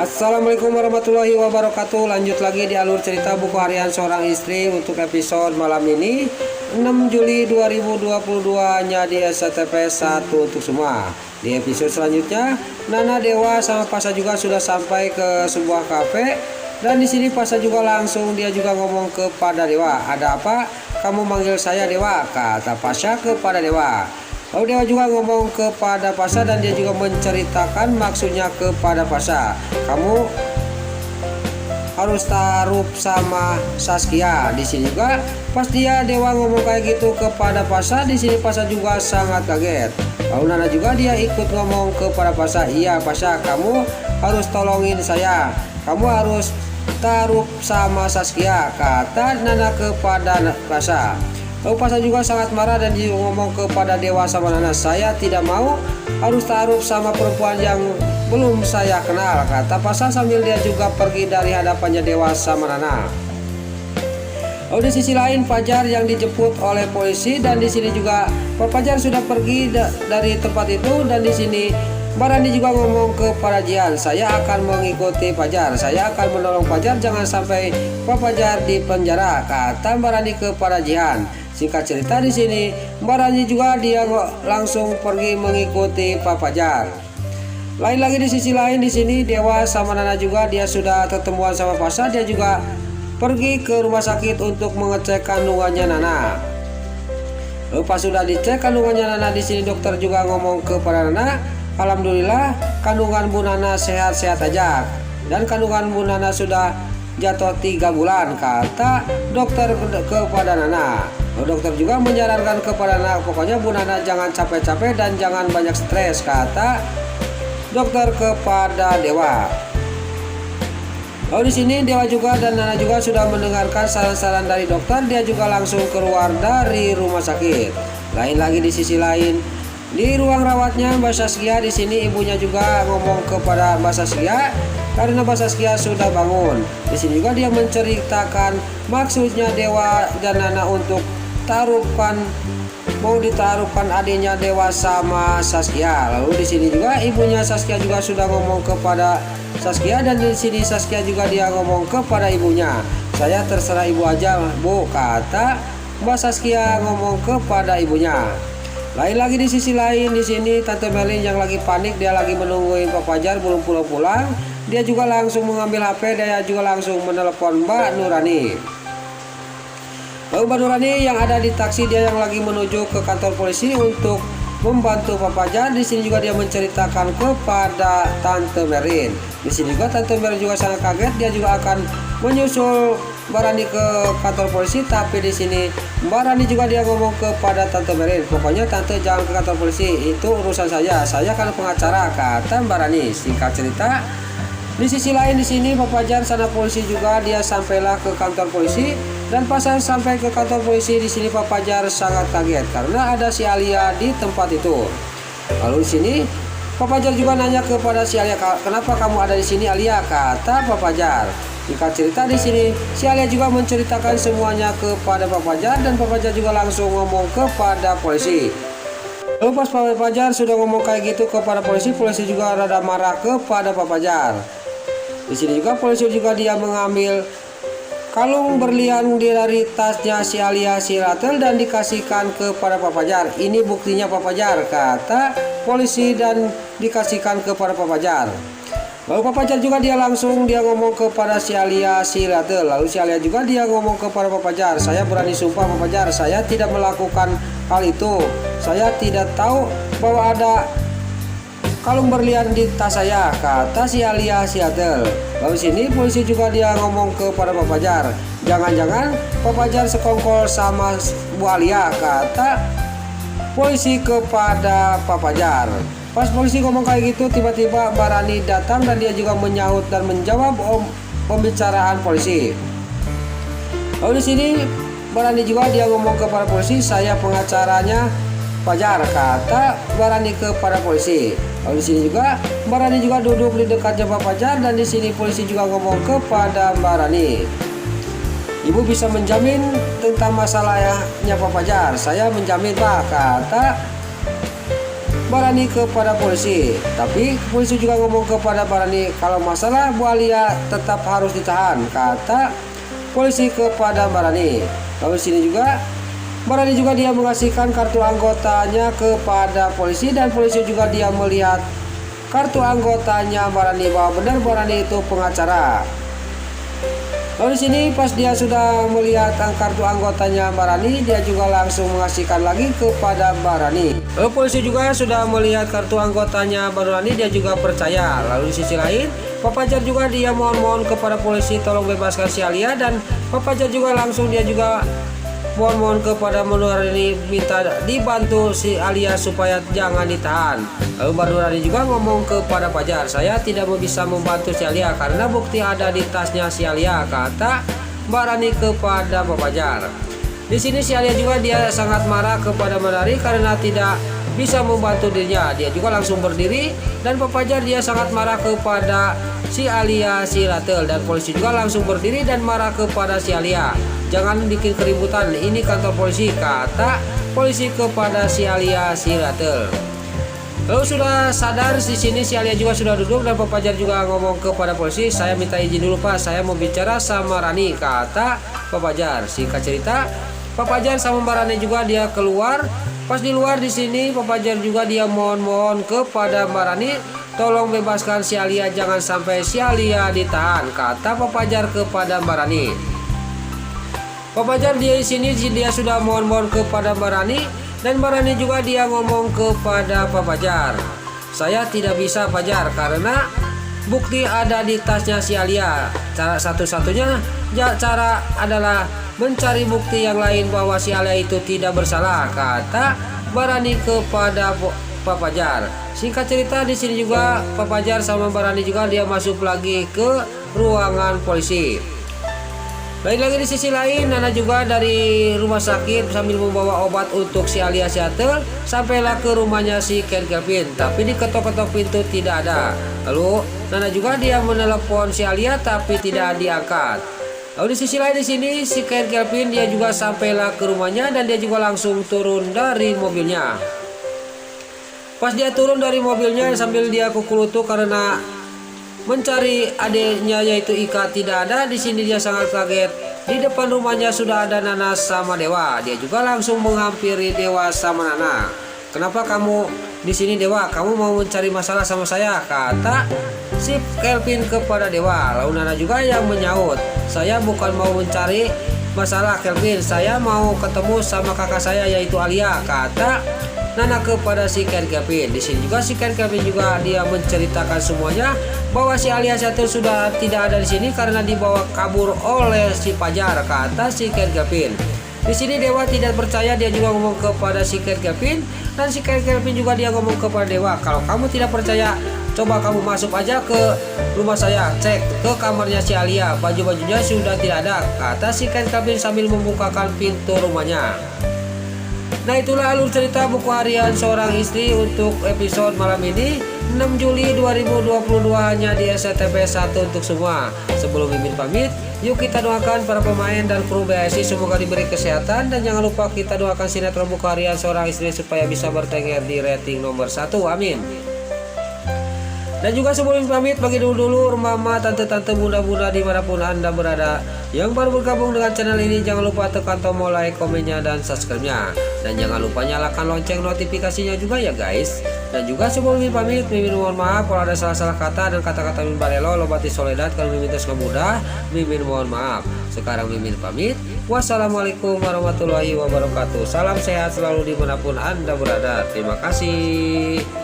Assalamualaikum warahmatullahi wabarakatuh. Lanjut lagi di alur cerita buku harian seorang istri untuk episode malam ini 6 Juli 2022 nya di SCTP 1 untuk semua. Di episode selanjutnya Nana, Dewa sama Pasha juga sudah sampai ke sebuah kafe. Dan di sini Pasha juga langsung dia juga ngomong kepada Dewa, "Ada apa? Kamu manggil saya Dewa?" kata Pasha kepada Dewa. Lalu Dewa juga ngomong kepada Pasha dan dia juga menceritakan maksudnya kepada Pasha, "Kamu harus taruh sama Saskia." Di sini juga pas Dewa ngomong kayak gitu kepada Pasha, di sini Pasha juga sangat kaget. Lalu Nana juga dia ikut ngomong kepada Pasha, "Iya Pasha, kamu harus tolongin saya. Kamu harus taruh sama Saskia," kata Nana kepada Pasha. Lalu Pasha juga sangat marah dan dia ngomong kepada Dewa sama Nana, "Saya tidak mau harus taruh sama perempuan yang belum saya kenal," kata Pasha sambil dia juga pergi dari hadapannya Dewa sama Nana. Lalu di sisi lain Fajar yang dijemput oleh polisi dan di sini juga Pak Fajar sudah pergi dari tempat itu dan di sini Mbak Rani juga ngomong kepada Jihan, "Saya akan mengikuti Fajar. Saya akan menolong Fajar, jangan sampai Pak Fajar di penjara," kata Mbak Rani kepada Jihan. Singkat cerita di sini Mbak Rani juga dia langsung pergi mengikuti Pak Fajar. Lain lagi di sisi lain di sini Dewa sama Nana juga dia sudah ketemuan sama Pasha, dia juga pergi ke rumah sakit untuk mengecek kandungannya Nana. Lalu pas sudah dicek kandungannya Nana di sini dokter juga ngomong kepada Nana, "Alhamdulillah kandungan Bu Nana sehat-sehat aja dan kandungan Bu Nana sudah jatuh 3 bulan," kata dokter kepada Nana. Dokter juga menyarankan kepada Nana, "Pokoknya Bu Nana jangan capek-capek dan jangan banyak stres," kata dokter kepada Dewa. Lalu di sini Dewa juga dan Nana juga sudah mendengarkan saran-saran dari dokter, dia juga langsung keluar dari rumah sakit. Lain lagi di sisi lain di ruang rawatnya Mbak Saskia, di sini ibunya juga ngomong kepada Mbak Saskia karena Mbak Saskia sudah bangun. Di sini juga dia menceritakan maksudnya Dewa dan Nana untuk mau ditaruhkan adiknya Dewa sama Saskia. Lalu di sini juga ibunya Saskia juga sudah ngomong kepada Saskia dan di sini Saskia juga dia ngomong kepada ibunya, "Saya terserah ibu aja Bu," kata Mbak Saskia ngomong kepada ibunya. Lain lagi di sisi lain di sini Tante Melin yang lagi panik, dia lagi menungguin Pak Fajar belum pulang-pulang. Dia juga langsung mengambil HP, dia juga langsung menelepon Mbak Nurani. Lalu Mbak Nurani yang ada di taksi dia yang lagi menuju ke kantor polisi untuk membantu Pak Fajar. Di sini juga dia menceritakan kepada Tante Merin. Di sini juga Tante Merin juga sangat kaget, dia juga akan menyusul Mbak Rani ke kantor polisi. Tapi di sini Mbak Rani juga dia ngomong kepada Tante Merin, "Pokoknya Tante jangan ke kantor polisi, itu urusan saya kan pengacara," kata Mbak Rani. Singkat cerita di sisi lain di sini Pak Fajar sana polisi juga dia sampailah ke kantor polisi dan pas sampai ke kantor polisi di sini Pak Fajar sangat kaget karena ada si Alia di tempat itu. Lalu di sini Pak Fajar juga nanya kepada si Alia, "Kenapa kamu ada di sini Alia?" kata Pak Fajar. Singkat cerita di sini si Alia juga menceritakan semuanya kepada Pak Fajar dan Pak Fajar juga langsung ngomong kepada polisi. Lalu pas Pak Fajar sudah ngomong kayak gitu kepada polisi, polisi juga rada marah kepada Pak Fajar. Di sini juga polisi juga dia mengambil kalung berlian dari tasnya si Alia si Ratel dan dikasihkan kepada Pak Fajar. "Ini buktinya Pak Fajar," kata polisi dan dikasihkan kepada Pak Fajar. Lalu Pak Fajar juga dia langsung dia ngomong kepada si Alia si Ratel. Lalu si Alia juga dia ngomong kepada Pak Fajar, "Saya berani sumpah Pak Fajar, saya tidak melakukan hal itu. Saya tidak tahu bahwa ada kalung berlian di tas saya," kata si Alia si Ratel. Lalu sini polisi juga dia ngomong kepada Pak Fajar, "Jangan-jangan Pak Fajar sekongkol sama Bu Alia," kata polisi kepada Pak Fajar. Pas polisi ngomong kayak gitu tiba-tiba Mbak Rani datang dan dia juga menyahut dan menjawab pembicaraan polisi. Lalu di sini Mbak Rani juga dia ngomong kepada polisi, "Saya pengacaranya Fajar," kata Mbak Rani kepada polisi. Lalu di sini juga Mbak Rani juga duduk di dekatnya Pak Fajar dan di sini polisi juga ngomong kepada Mbak Rani, "Ibu bisa menjamin tentang masalahnya Pak Fajar?" "Saya menjamin Pak," kata Barani kepada polisi. Tapi polisi juga ngomong kepada Barani, kalau masalah Bu Alia tetap harus ditahan, kata polisi kepada Barani. Lalu sini juga Barani juga dia mengasihkan kartu anggotanya kepada polisi, dan polisi juga dia melihat kartu anggotanya Barani bahwa benar Barani itu pengacara. Lalu di sini pas dia sudah melihat kartu anggotanya Barani, dia juga langsung mengasihkan lagi kepada Barani. Lalu polisi juga sudah melihat kartu anggotanya Barani, dia juga percaya. Lalu di sisi lain, Pak Fajar juga dia mohon kepada polisi tolong bebaskan si Alia, dan Pak Fajar juga langsung dia juga mohon kepada Nurani minta dibantu si Alia supaya jangan ditahan. Lalu Nurani juga ngomong kepada Fajar, saya tidak bisa membantu si Alia karena bukti ada di tasnya si Alia, kata Barani kepada Pak Fajar. Di sini si Alia juga dia sangat marah kepada Nurani karena tidak bisa membantu dirinya. Dia juga langsung berdiri, dan Pak Fajar dia sangat marah kepada si Alia si Ratel, dan polisi juga langsung berdiri dan marah kepada si Alia. Jangan bikin keributan, ini kantor polisi, kata polisi kepada si Alia si Ratel. Lalu sudah sadar di sini si Alia juga sudah duduk, dan Pak Fajar juga ngomong kepada polisi, saya minta izin dulu Pak, saya mau bicara sama Rani, kata Pak Fajar. Singkat cerita, Pak Fajar sama Mbak Rani juga dia keluar. Pas di luar di sini Pak Fajar juga dia mohon kepada Mbak Rani, tolong bebaskan si Alia, jangan sampai si Alia ditahan, kata Pak Fajar kepada Mbak Rani. Pak Fajar dia di sini dia sudah mohon kepada Mbak Rani, dan Mbak Rani juga dia ngomong kepada Pak Fajar, saya tidak bisa Fajar karena bukti ada di tasnya si Alia. Cara satu-satunya cara adalah mencari bukti yang lain bahwa si Alia itu tidak bersalah, kata Mbak Rani kepada Pak Fajar. Singkat cerita di sini juga Pak Fajar sama Mbak Rani juga dia masuk lagi ke ruangan polisi. Lagi di sisi lain, Nana juga dari rumah sakit sambil membawa obat untuk si Alia Seattle, sampailah ke rumahnya si Ken Kelvin, tapi diketok-ketok pintu tidak ada. Lalu Nana juga dia menelepon si Alia tapi tidak diangkat. Lalu di sisi lain di sini si Ken Kelvin dia juga sampailah ke rumahnya, dan dia juga langsung turun dari mobilnya. Pas dia turun dari mobilnya sambil dia kukulutuk karena mencari adiknya yaitu Ika tidak ada. Di sini dia sangat kaget. Di depan rumahnya sudah ada Nana sama Dewa. Dia juga langsung menghampiri Dewa sama Nana. Kenapa kamu di sini Dewa? Kamu mau mencari masalah sama saya? Kata si Kelvin kepada Dewa. Lalu Nana juga yang menyaut, saya bukan mau mencari masalah Kelvin, saya mau ketemu sama kakak saya yaitu Alia, kata Nana kepada si Ken Kelvin. Di sini juga si Ken Kelvin juga dia menceritakan semuanya bahwa si Alia Seattle sudah tidak ada di sini karena dibawa kabur oleh si Fajar, kata si Ken Kelvin. Di sini Dewa tidak percaya, dia juga ngomong kepada si Ken Kelvin, dan si Ken Kelvin juga dia ngomong kepada Dewa, kalau kamu tidak percaya coba kamu masuk aja ke rumah saya, cek ke kamarnya si Alia, baju-bajunya sudah tidak ada, kata si Ken Kelvin sambil membukakan pintu rumahnya. Nah itulah alur cerita buku harian seorang istri untuk episode malam ini 6 Juli 2022 hanya di SCTV 1 untuk semua. Sebelum Mimin pamit, yuk kita doakan para pemain dan kru BSI semoga diberi kesehatan, dan jangan lupa kita doakan sinetron buku harian seorang istri supaya bisa bertengger di rating nomor 1, amin. Dan juga sebelum pamit, bagi dulu mama, tante-tante, bunda-bunda dimanapun anda berada yang baru bergabung dengan channel ini, jangan lupa tekan tombol like, komennya, dan subscribe-nya. Dan jangan lupa nyalakan lonceng notifikasinya juga ya guys. Dan juga sebelum pamit, Mimin mohon maaf kalau ada salah-salah kata dan kata-kata Mimin barelo, lobati soledad kalau Mimin terus kemudah, Mimin mohon maaf. Sekarang Mimin pamit. Wassalamualaikum warahmatullahi wabarakatuh. Salam sehat selalu dimanapun anda berada. Terima kasih.